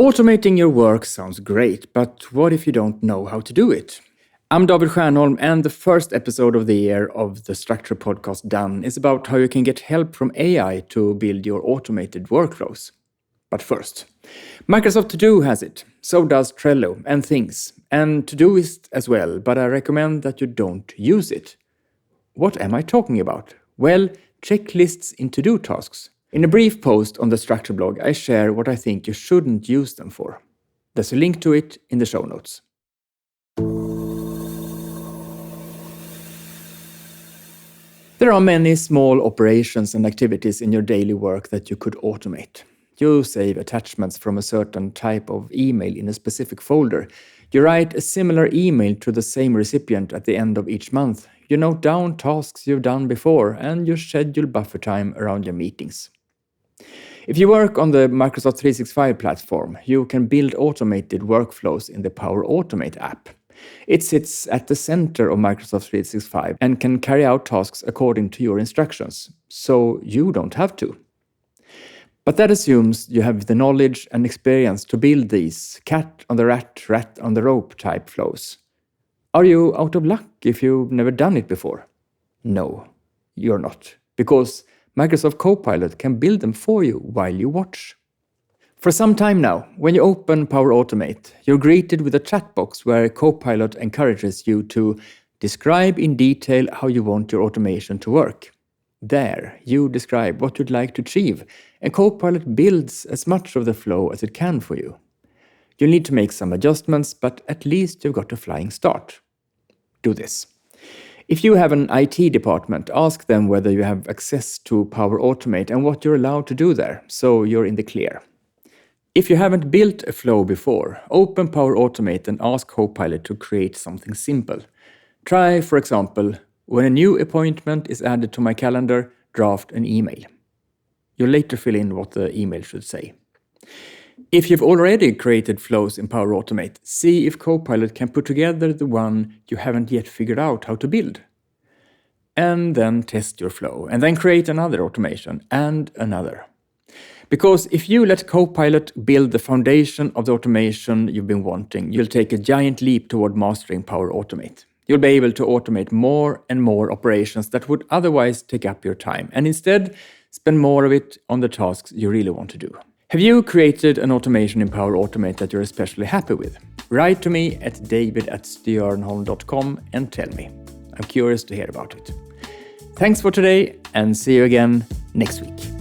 Automating your work sounds great, but what if you don't know how to do it? I'm David Stiernholm, and the first episode of the year of the Structure podcast Done is about how you can get help from AI to build your automated workflows. But first, Microsoft To Do has it, so does Trello and Things, and Todoist as well, but I recommend that you don't use it. What am I talking about? Well, checklists in to-do tasks. In a brief post on the Structure blog, I share what I think you shouldn't use them for. There's a link to it in the show notes. There are many small operations and activities in your daily work that you could automate. You save attachments from a certain type of email in a specific folder. You write a similar email to the same recipient at the end of each month. You note down tasks you've done before, and you schedule buffer time around your meetings. If you work on the Microsoft 365 platform, you can build automated workflows in the Power Automate app. It sits at the center of Microsoft 365 and can carry out tasks according to your instructions, so you don't have to. But that assumes you have the knowledge and experience to build these cat on the rat, rat on the rope type flows. Are you out of luck if you've never done it before? No, you're not, because Microsoft Copilot can build them for you while you watch. For some time now, when you open Power Automate, you're greeted with a chat box where Copilot encourages you to describe in detail how you want your automation to work. There, you describe what you'd like to achieve, and Copilot builds as much of the flow as it can for you. You'll need to make some adjustments, but at least you've got a flying start. Do this. If you have an IT department, ask them whether you have access to Power Automate and what you're allowed to do there, so you're in the clear. If you haven't built a flow before, open Power Automate and ask Copilot to create something simple. Try, for example, when a new appointment is added to my calendar, draft an email. You'll later fill in what the email should say. If you've already created flows in Power Automate, see if Copilot can put together the one you haven't yet figured out how to build. And then test your flow, and then create another automation, and another. Because if you let Copilot build the foundation of the automation you've been wanting, you'll take a giant leap toward mastering Power Automate. You'll be able to automate more and more operations that would otherwise take up your time, and instead spend more of it on the tasks you really want to do. Have you created an automation in Power Automate that you're especially happy with? Write to me at david@stiernholm.com and tell me. I'm curious to hear about it. Thanks for today, and see you again next week.